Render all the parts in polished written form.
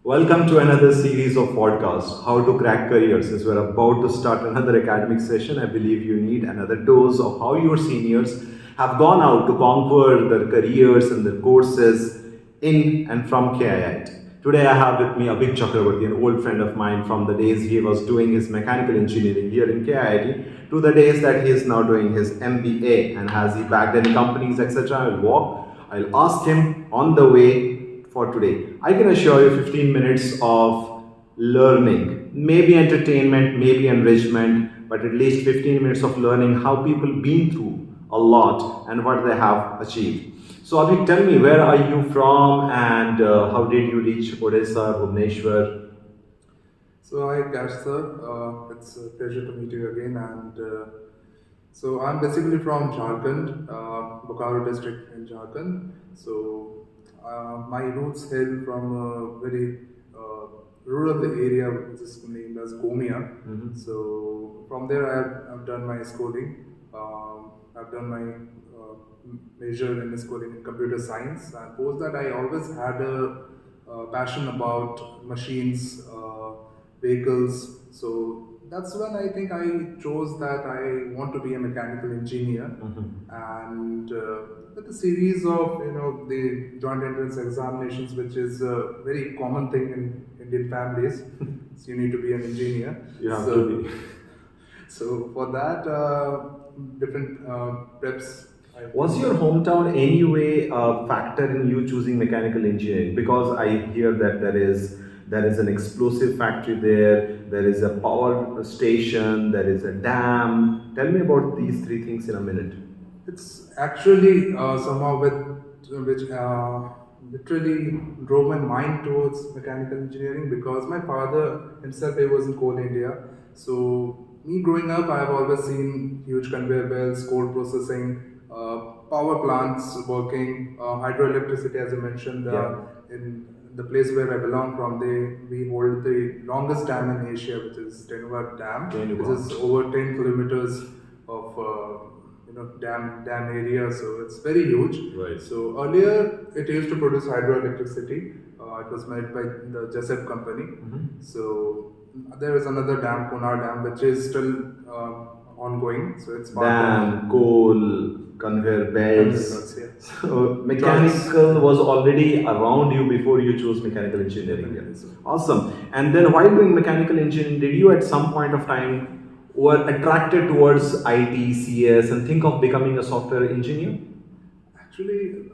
Welcome to another series of podcasts, How to Crack Careers. As we're about to start another academic session, I believe you need another dose of how your seniors have gone out to conquer their careers and their courses in and from KIIT. Today I have with me Avik Chakraborty, an old friend of mine from the days he was doing his mechanical engineering here in KIIT to the days that he is now doing his MBA, and has he backed any companies, etc. I'll ask him on the way for today. I can assure you 15 minutes of learning, maybe entertainment, maybe enrichment, but at least 15 minutes of learning how people been through a lot and what they have achieved. So Avik, tell me, where are you from and how did you reach Odisha, Bhubaneswar? So hi Kash sir, it's a pleasure to meet you again. And I'm basically from Jharkhand, Bokaro district in Jharkhand. So my roots hail from a very rural area which is named as Gomia. So from there I've done my schooling. I've done my major in schooling in computer science, and post that I always had a passion about machines, vehicles. So that's when I think I chose that I want to be a mechanical engineer. And with a series of the joint entrance examinations, which is a very common thing in Indian families. So you need to be an engineer. You have So to be. so for that, different preps. Was your hometown anyway a factor in you choosing mechanical engineering? Because I hear that there is an explosive factory there, there is a power station, there is a dam. Tell me about these three things in a minute. It's actually somehow which literally drove my mind towards mechanical engineering, because my father himself, he was in coal India. So me growing up, I have always seen huge conveyor belts, coal processing, power plants working, hydroelectricity, as you mentioned. Yeah. In the place where I belong from, we hold the longest dam in Asia, which is Tenuwa Dam, which Tenuwa. is over 10 kilometers of dam area. So it's very huge. Right. So earlier it used to produce hydroelectricity. It was made by the Jessup company. So there is another dam, Kunar Dam, which is still ongoing. So it's part Dam, coal, conveyor belts. belts, yeah. So mechanical was already around you before you chose mechanical engineering. Definitely so. Awesome. And then while doing mechanical engineering, did you at some point of time were attracted towards IT, CS, and think of becoming a software engineer? Actually,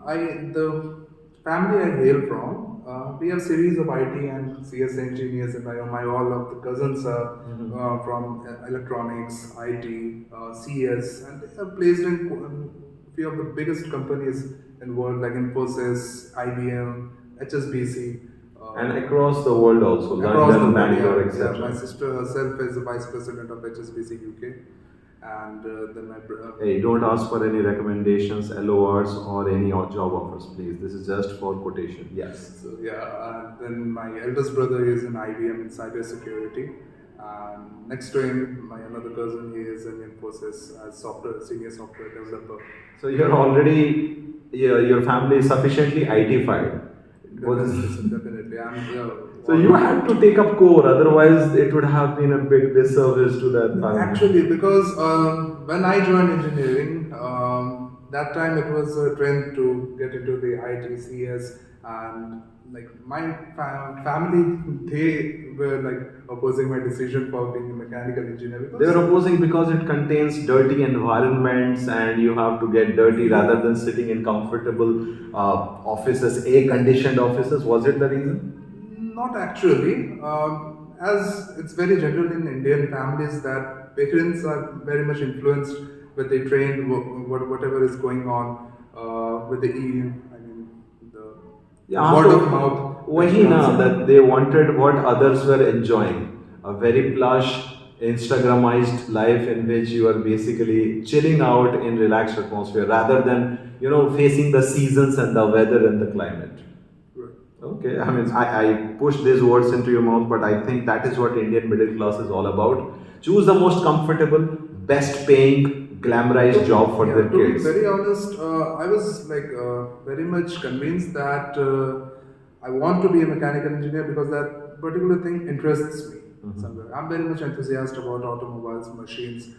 the family I hail from, we have series of IT and CS engineers, and my all of the cousins are from electronics, IT, CS, and they are placed in few of the biggest companies in the world, like Infosys, IBM, HSBC. And across the world also, Across the London, world, Bangalore, yeah. Yeah, etc. my sister herself is the vice president of HSBC UK, and then my Hey, don't ask for any recommendations, LORs, or any job offers, please. This is just for quotation. Yes. so yeah, and then my eldest brother is in IBM in cybersecurity, and next to him, my another cousin, he is in Infosys as senior software developer. So you're already, your family is sufficiently IT-fied. Definitely, and So you had to take up core, otherwise it would have been a big disservice to that family. actually, because when I joined engineering, that time it was a trend to get into the IT, CS, and like my family, they were like opposing my decision for being a mechanical engineer, They because were opposing because it contains dirty environments and you have to get dirty rather than sitting in comfortable offices, air-conditioned offices. Was it the reason? not actually. As it's very general in Indian families that parents are very much influenced with the trend, whatever is going on with the I mean the Yeah, word so of mouth. वही ना, that they wanted what others were enjoying, a very plush Instagramized life in which you are basically chilling out in relaxed atmosphere rather than facing the seasons and the weather and the climate. Right. Okay, I mean, I push these words into your mouth, but I think that is what Indian middle class is all about. Choose the most comfortable, best paying, glamorized job for Yeah, their to be kids. very honest, I was like very much convinced that I want to be a mechanical engineer because that particular thing interests me somewhere. I'm very much enthusiastic about automobiles, machines.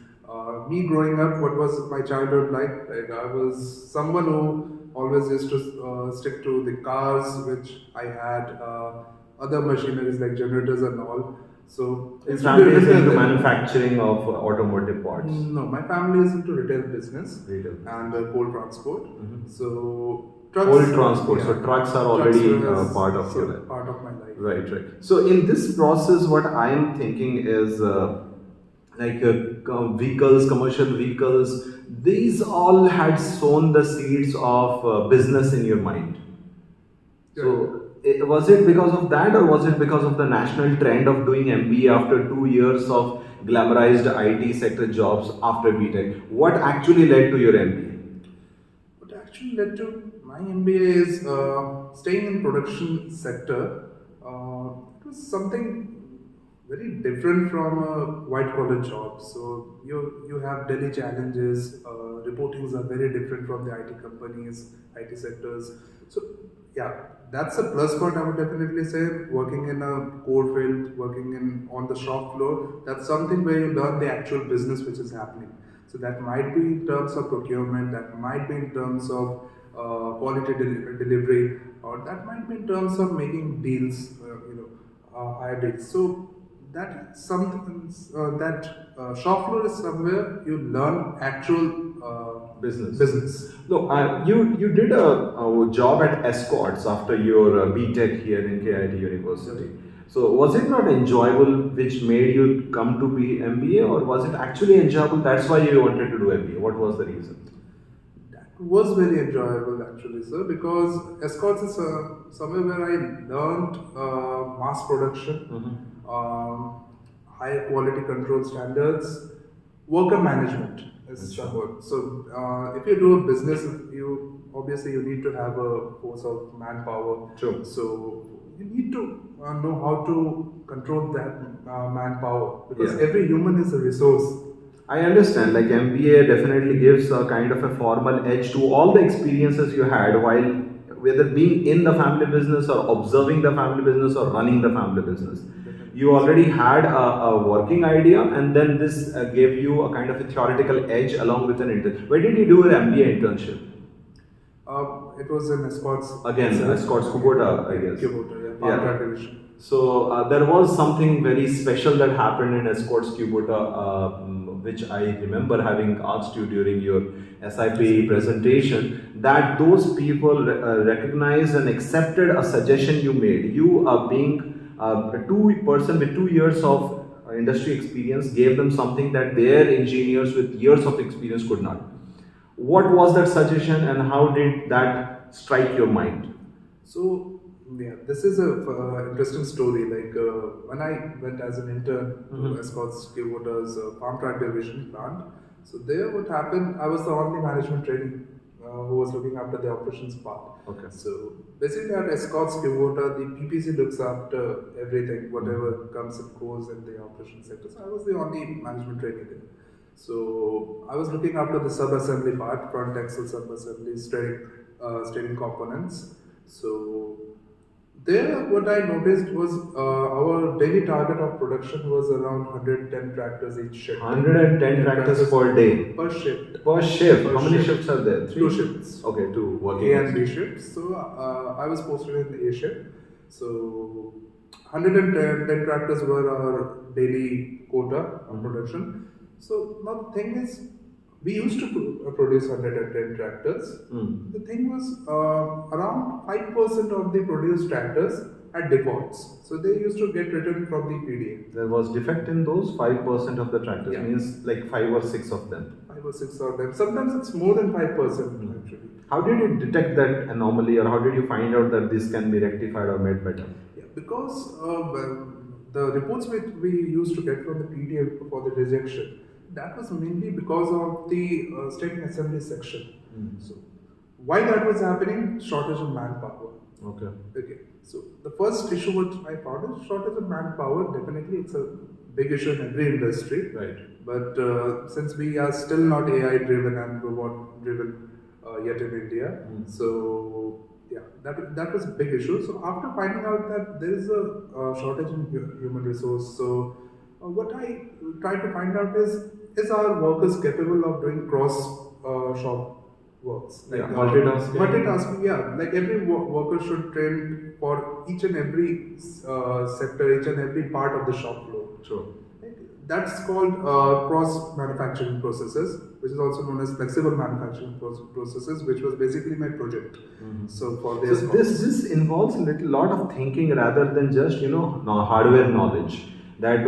Me growing up, what was my childhood like? Like I was someone who always used to stick to the cars, which I had other machineries like generators and all. So I Your used to family is repair into them. manufacturing of automotive parts, No, my family is into retail business retail and business. coal transport. So trucks, Cold transport. So yeah, trucks are trucks already was part of your life. part of my life. Right, right. So in this process, what I am thinking is vehicles, commercial vehicles. These all had sown the seeds of business in your mind. Right. So was it because of that, or was it because of the national trend of doing MBA after 2 years of glamorized IT sector jobs after B.Tech? What actually led to your MBA? What actually led to my MBA is staying in production sector. It was something very different from a white collar job. So you have daily challenges. Reportings are very different from the IT companies, IT sectors. So yeah, that's a plus point I would definitely say. Working in a core field, working in on the shop floor, that's something where you learn the actual business which is happening. So that might be in terms of procurement, that might be in terms of quality delivery, or that might be in terms of making deals, higher deals. So that is something that shop floor is somewhere you learn actual Business. business. No, you did a job at Escorts after your B.Tech here in KIT University. So was it not enjoyable, which made you come to be MBA, or was it actually enjoyable? That's why you wanted to do MBA. What was the reason? That was very enjoyable actually, sir, because Escorts is somewhere where I learned mass production, um, high quality control standards, worker management is Sure. somewhat. So if you do a business, you obviously you need to have a force of manpower. True. So you need to know how to control that manpower because Yeah. every human is a resource. I understand, like MBA definitely gives a kind of a formal edge to all the experiences you had while whether being in the family business or observing the family business or running the family business. You already had a working idea, and then this gave you a kind of a theoretical edge along with an intern. Where did you do an MBA internship? It was in Escorts Again, itself. Scott's Kubota, I Yeah, guess. Kubota, yeah, farm Yeah. track division. So there was something very special that happened in Escorts Kubota, which I remember having asked you during your SIP presentation, that those people recognized and accepted a suggestion you made. You being a person with 2 years of industry experience gave them something that their engineers with years of experience could not. What was that suggestion, and how did that strike your mind? So yeah, this is a interesting story. Like when I went as an intern to Escorts Kubota's farm track division plant. So there, what happened? I was the only management trainee who was looking after the operations part. Okay. So basically, at Escorts Kubota, the PPC looks after everything, whatever comes and goes in the operations sector. So I was the only management trainee there. So I was looking after the sub-assembly part, front axle sub-assembly, steering components. So there, what I noticed was our daily target of production was around 110 tractors each shift. 110 tractors per day. Per shift. Per shift. Per How many shift. shifts are there? Three? Two shifts. Okay, two working. A and B shifts. So I was posted in the A shift. So 110 tractors were our daily quota of production. So now the thing is, we used to produce 110 tractors. The thing was around 5% of the produced tractors had defaults. So they used to get returned from the PDA. There was defect in those 5% of the tractors, Yeah. means like 5 or 6 of them. 5 or 6 of them. Sometimes it's more than 5% actually. How did you detect that anomaly, or how did you find out that this can be rectified or made better? Yeah, because the reports which we used to get from the PDA for the rejection, that was mainly because of the steering assembly section. So why that was happening? Shortage of manpower. Okay. Okay. So the first issue what I found is shortage of manpower. Definitely, it's a big issue in every industry. Right. But since we are still not AI driven and robot driven yet in India, so Yeah, that was a big issue. So after finding out that there is a shortage in human resource, so what I try to find out is our workers capable of doing cross shop works like Yeah, multitasking. multitasking. Yeah, like every worker should train for each and every sector, each and every part of the shop floor. Sure. That's called cross manufacturing processes, which is also known as flexible manufacturing processes, which was basically my project. So for So this, this involves a little lot of thinking rather than just hardware knowledge that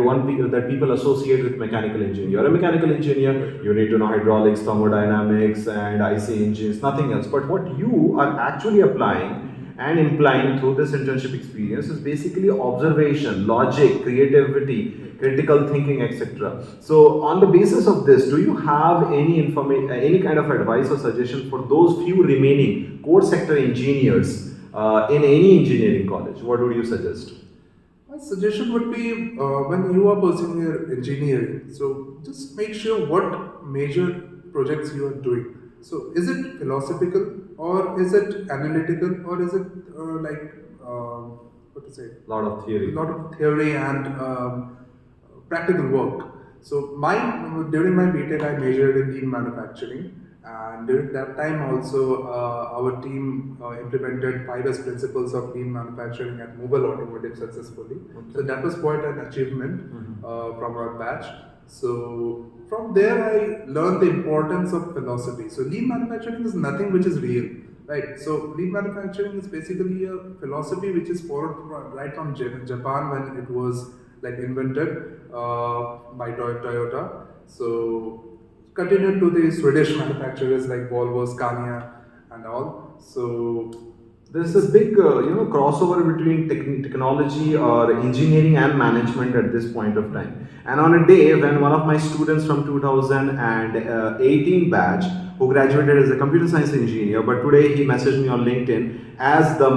that people associate with mechanical engineering. You're a mechanical engineer, you need to know hydraulics, thermodynamics, and IC engines, nothing else. But what you are actually applying and implying through this internship experience is basically observation, logic, creativity, critical thinking, etc. So, on the basis of this, do you have any kind of advice or suggestion for those few remaining core sector engineers in any engineering college? What would you suggest? my suggestion would be when you are pursuing your engineering, so just make sure what major projects you are doing. So is it philosophical or is it analytical or is it what to say? A lot of theory. A lot of theory and practical work. So my during my B.Tech I majored in lean manufacturing, and during that time also our team implemented 5S principles of lean manufacturing at mobile automotive successfully. Okay. So that was quite an achievement from our batch. So from there I learned the importance of philosophy. So lean manufacturing is nothing which is real. Right. So lean manufacturing is basically a philosophy which is followed right from Japan when it was like invented by Toyota. So continued to the Swedish manufacturers like Volvo, Scania, and all. So there's this big crossover between technology or engineering and management at this point of time. And on a day when one of my students from 2018 batch who graduated as a computer science engineer, but today he messaged me on LinkedIn as a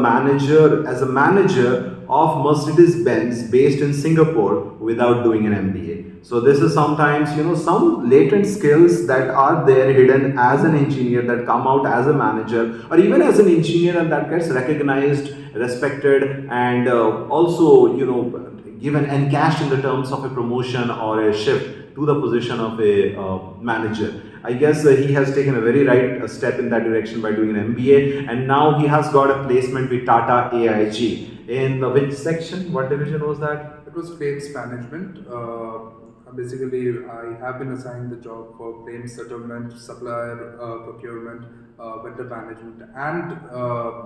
manager of Mercedes Benz based in Singapore without doing an MBA. So this is sometimes some latent skills that are there hidden as an engineer that come out as a manager or even as an engineer, and that gets recognized, respected, and also given and cashed in the terms of a promotion or a shift to the position of a manager. I guess he has taken a very right step in that direction by doing an MBA, and now he has got a placement with Tata AIG. In the which section? What division was that? It was claims management. Basically, I have been assigned the job for claims settlement, supplier procurement, vendor management, and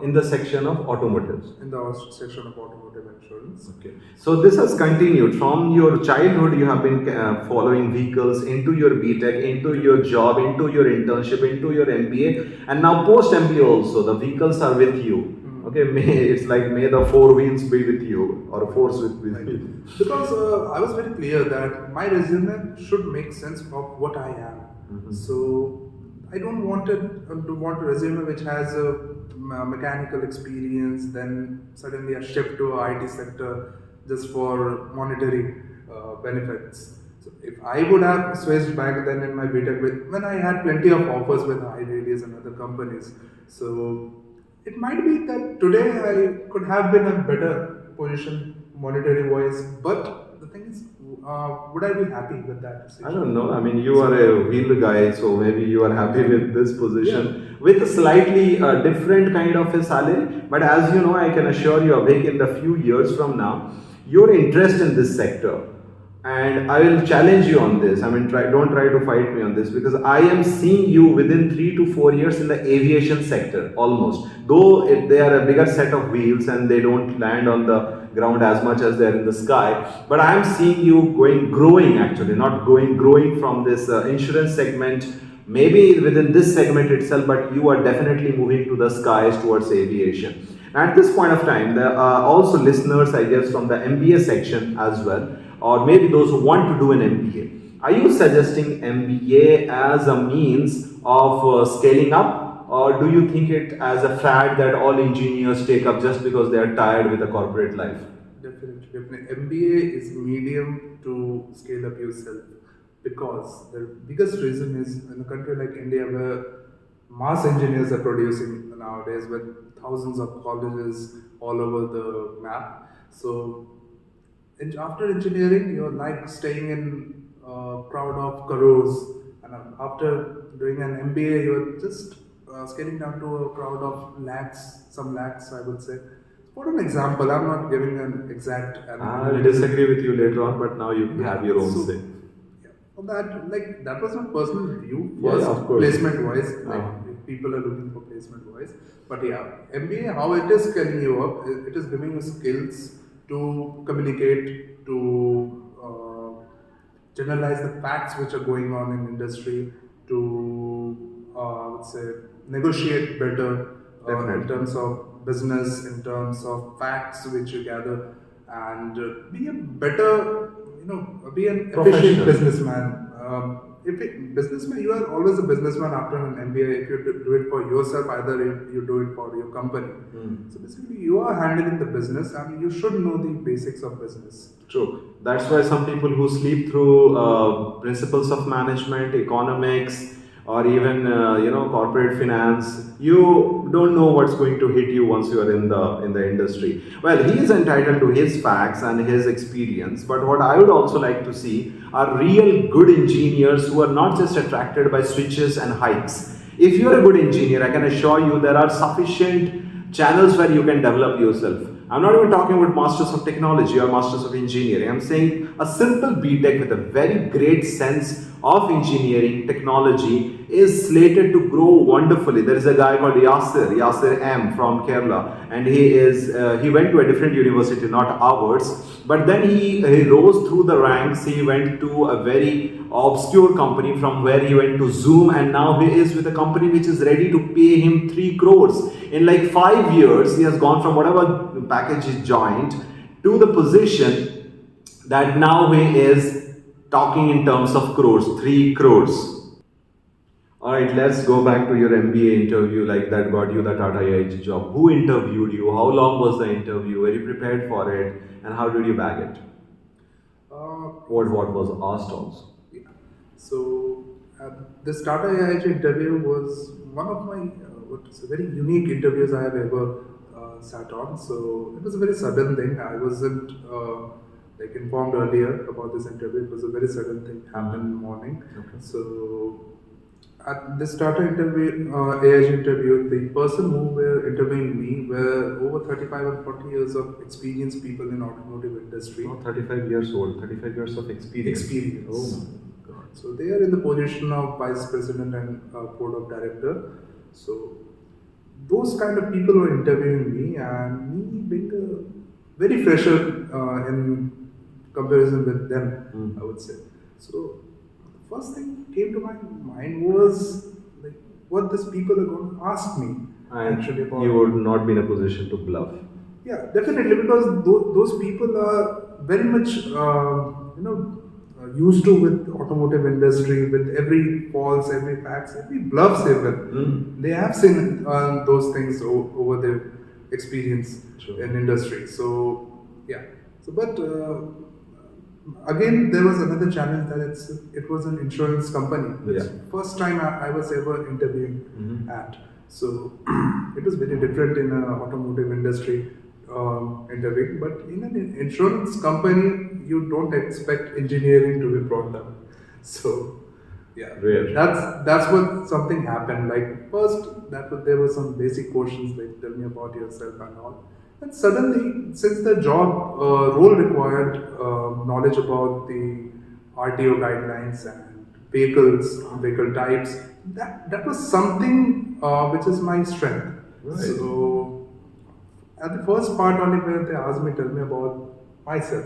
in the section of automotives. In the section of automotive insurance. Okay. So this has continued from your childhood. You have been following vehicles into your B.Tech, into your job, into your internship, into your MBA, and now post MBA also. The vehicles are with you. Okay, it's like may the four wheels be with you or force with you. Because I was very clear that my resume should make sense of what I am. So I don't want to want a resume which has a mechanical experience, then suddenly a shift to a IT sector just for monetary benefits. So if I would have switched back then in my B.Tech when I had plenty of offers with high radius and other companies, so it might be that today I could have been a better position monetary wise, but the thing is, would I be happy with that decision? I don't know. I mean, you are a wheel guy, so maybe you are happy with this position with a slightly different kind of a salary. But as you know, I can assure you, Avik, in the few years from now, your interest in this sector, and I will challenge you on this. I mean, don't try to fight me on this because I am seeing you within 3 to 4 years in the aviation sector almost. Though they are a bigger set of wheels and they don't land on the ground as much as they are in the sky, but I am seeing you growing actually, not growing from this insurance segment. Maybe within this segment itself, but you are definitely moving to the skies towards aviation. At this point of time, there are also listeners, I guess, from the MBA section as well, or maybe those who want to do an MBA. Are you suggesting MBA as a means of scaling up, or do you think it as a fad that all engineers take up just because they are tired with the corporate life? Definitely. MBA is medium to scale up yourself because the biggest reason is in a country like India where mass engineers are producing nowadays with thousands of colleges all over the map. So after engineering, you're like staying in crowd of crores, and after doing an MBA, you're just scaling down to a crowd of lakhs, some lakhs, I would say. For an example, I'm not giving an exact. I'll disagree with you later on, but now you can have your own say. Yeah, for that, like that was my personal view. Yeah, First, yeah, of course. placement wise, like Uh, if people are looking for placement wise. But yeah, MBA, how it is scaling you up, it is giving you skills to communicate, to generalize the facts which are going on in industry, to let's say negotiate better in Definitely. terms of business, in terms of facts which you gather, and be a better, be an efficient Professional. businessman. If it, businessman, you are always a businessman after an MBA. If you do it for yourself, either you do it for your company. So basically, you are handling the business, and you should know the basics of business. True. That's why some people who sleep through principles of management, economics, or even corporate finance, you don't know what's going to hit you once you are in the industry. Well, he is entitled to his facts and his experience, but what I would also like to see are real good engineers who are not just attracted by switches and hikes. If you are a good engineer, I can assure you there are sufficient channels where you can develop yourself. I'm not even talking about masters of technology or masters of engineering. I'm saying a simple B.Tech with a very great sense of engineering technology is slated to grow wonderfully. There is a guy called Yasir M from Kerala, and he went to a different university, not ours. But then he rose through the ranks. He went to a very obscure company, from where he went to Zoom, and now he is with a company which is ready to pay him 3 crores. In like 5 years, he has gone from whatever package he joined to the position that now he is talking in terms of crores, 3 crores. All right, let's go back to your MBA interview, like that got you the Tata IIT job. Who interviewed you? How long was the interview? Were you prepared for it? And how did you bag it? What was asked also? Yeah. So this Tata IIT interview was one of my what's a very unique interviews I have ever sat on. So it was a very sudden thing. I wasn't like informed earlier about this interview. It was a very sudden thing happened in the morning. Okay. So at this Tata interview, AIG interview, the person who were interviewing me were over 35 and 40 years of experienced people in automotive industry. Oh, 35 years old, 35 years of experience. Experience. Oh my God. So they are in the position of vice president and board of director. So those kind of people were interviewing me, and me being a very fresher in comparison with them, I would say. So the first thing came to my mind was like what these people are going to ask me And actually about. you would not be in a position to bluff. Yeah, definitely, because those people are very much, used to with automotive industry, with every false, every facts, every bluffs even. They have seen those things over their experience True. in industry. So yeah, so but again there was another challenge that it was an insurance company. Which Yeah. first time I was ever interviewing at. So it was very different in an automotive industry interviewing, but in an insurance company, you don't expect engineering to be brought up. So, yeah, Rare. that's what something happened. Like first, there were some basic questions like tell me about yourself and all. And suddenly, since the job role required knowledge about the RTO guidelines and vehicle types, that was something which is my strength. Right. So at the first part only where they asked me, tell me about myself.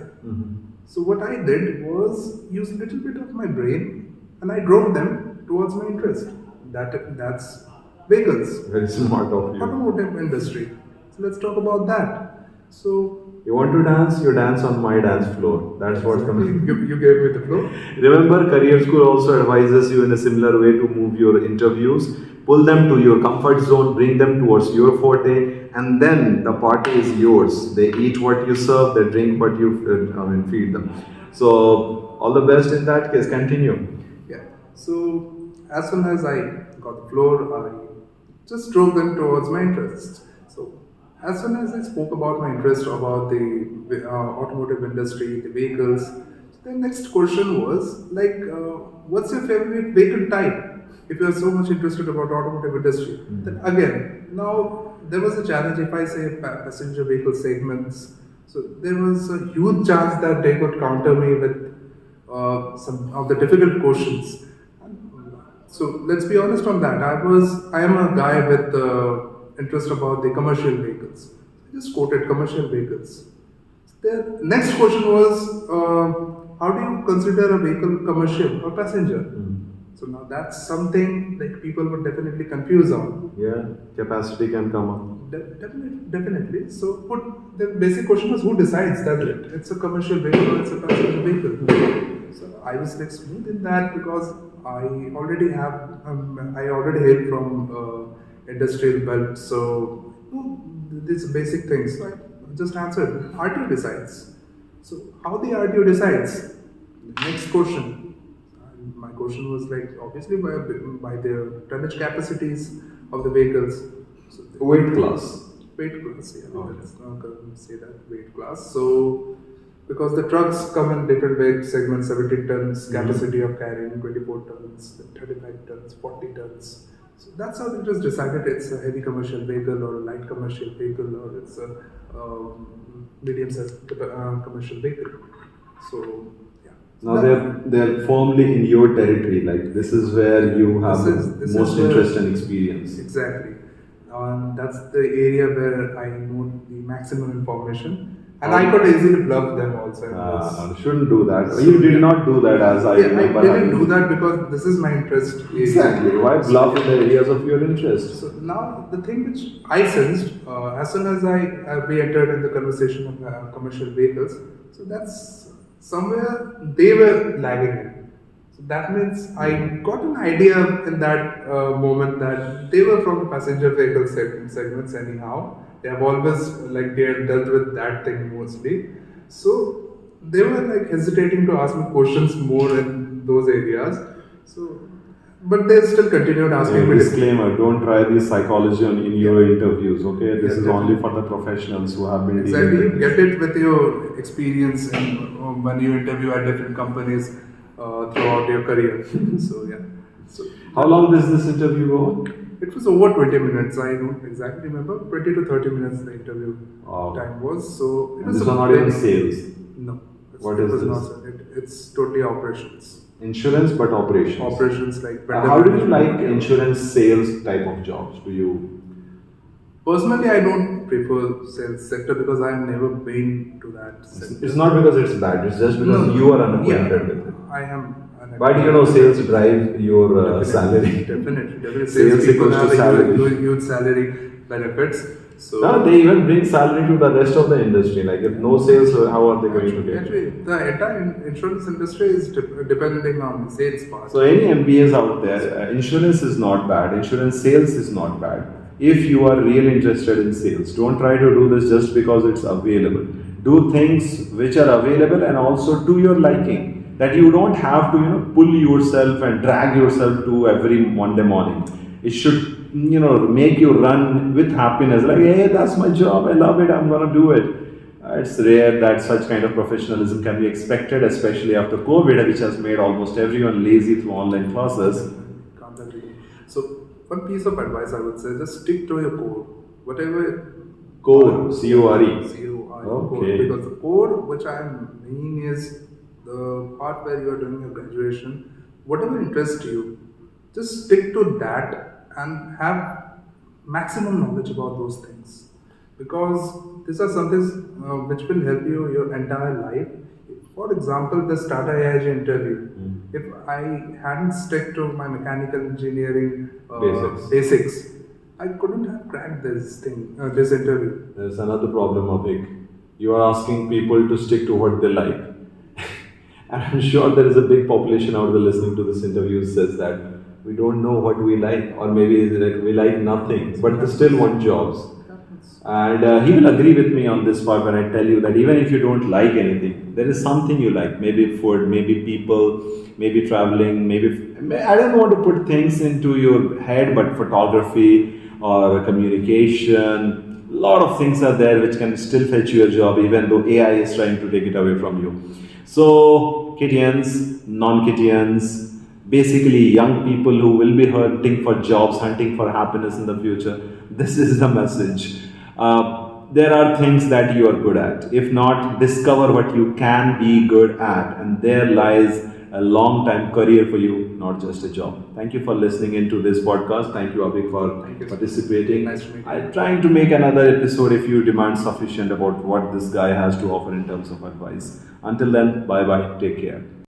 So what I did was use a little bit of my brain, and I drove them towards my interest. That's vehicles, Very smart of you. automotive industry. So let's talk about that. So You want to dance? You dance on my dance floor. That's what's coming. you gave me the flow. Remember, Career School also advises you in a similar way to move your interviews. Pull them to your comfort zone, bring them towards your forte, and then the party is yours. They eat what you serve, they drink what you feed them. So, all the best in that case. Continue. Yeah. So as soon as I got the floor, I just drove them towards my interests. So as soon as I spoke about my interest about the automotive industry, the vehicles, the next question was like, what's your favorite vehicle type? If you are so much interested about automotive industry, then again, now there was a challenge. If I say passenger vehicle segments, so there was a huge chance that they could counter me with some of the difficult questions. So let's be honest on that. I am a guy with interest about the commercial vehicles. I just quoted commercial vehicles. The next question was, how do you consider a vehicle commercial or passenger? So now that's something like people would definitely confuse on. Yeah, capacity can come up. Definitely. So, put the basic question was who decides that it's a commercial vehicle or it's a passenger vehicle. So I was like smooth in that because I already hail from industrial belt. So these basic things. So I just answered. RTO decides. So how the RTO decides? Next question. And my question was like obviously by the tonnage capacities of the vehicles. So Weight class. weight class, yeah. Okay. Let's not say that weight class. So because the trucks come in different weight segments, 70 tons capacity of carrying, 24 tons, 35 tons, 40 tons. So that's how it was decided. It's a heavy commercial vehicle or a light commercial vehicle or it's a medium-sized commercial vehicle. So yeah. So Now they're firmly in your territory. Like this is where you have this the most is where- interest and experience. Exactly. That's the area where I know the maximum information. And I could easily bluff them also. in this. Shouldn't do that. You did not do that, as I Yeah, I remember. didn't do that because this is my interest area. Exactly. Why bluff in the areas of your interest? So now the thing which I sensed as soon as we entered in the conversation of commercial vehicles, so that's somewhere they were lagging in. So that means I got an idea in that moment that they were from the passenger vehicle segments anyhow. They have always like they have dealt with that thing mostly. So they were like hesitating to ask me questions more in those areas. So, but they still continued asking me. Disclaimer: don't try this psychology in your interviews. Okay, this Yeah, is only for the professionals who have been Exactly, dealing you with get this. it with your experience and when you interview at different companies throughout your career. So yeah. So How long does this interview go? it was over 20 minutes. I don't exactly remember. 20 to 30 minutes the interview Wow. time was. So it And was this a was not very- even sales. No. What it is was this? Not, it's totally operations. Insurance, but operations. Operations like How do you like management. insurance sales type of jobs? Do you? Personally, I don't prefer sales sector because I've never been to that sector. It's not because it's bad. It's just because No, you are unacquainted yeah, with it. I am. Why do you know sales drive your salary? Definitely. Sales People equals to have a salary. huge salary benefits. So No, they even bring salary to the rest of the industry. Like if no sales, how are they going to get? actually, the entire insurance industry is depending on the sales part. So any MBAs out there, insurance is not bad. Insurance sales is not bad. If you are really interested in sales, don't try to do this just because it's available. Do things which are available and also to your liking. That you don't have to pull yourself and drag yourself to every Monday morning. It should make you run with happiness. Like hey, that's my job. I love it. I'm gonna do it. It's rare that such kind of professionalism can be expected, especially after COVID, which has made almost everyone lazy through online classes. Can't agree. So one piece of advice I would say: just stick to your core. Whatever Core, C-O-R-E. CORE Okay. because the core which I mean is the part where you are doing your graduation, whatever interests you, just stick to that and have maximum knowledge about those things because these are something which will help you your entire life. For example, the Tata AIG interview. If I hadn't stuck to my mechanical engineering basics, I couldn't have cracked this interview. There's another problem, Avik. You are asking people to stick to what they like. And I'm sure there is a big population out there listening to this interview who says that we don't know what we like, or maybe it's like we like nothing, but they still want jobs. And he will agree with me on this part when I tell you that even if you don't like anything, there is something you like. Maybe food, maybe people, maybe traveling, maybe I don't want to put things into your head, but photography or communication lot of things are there which can still fetch you a job even though AI is trying to take it away from you. So Kittians, non-Kittians, basically young people who will be hunting for jobs, hunting for happiness in the future, this is the message. There are things that you are good at. If not, discover what you can be good at, and there lies a long time career for you, not just a job. Thank you for listening into this podcast. Thank you, Abhik, for Thank you. participating. Nice to meet you. I'm trying to make another episode if you demand sufficient about what this guy has to offer in terms of advice. Until then, bye bye. Take care.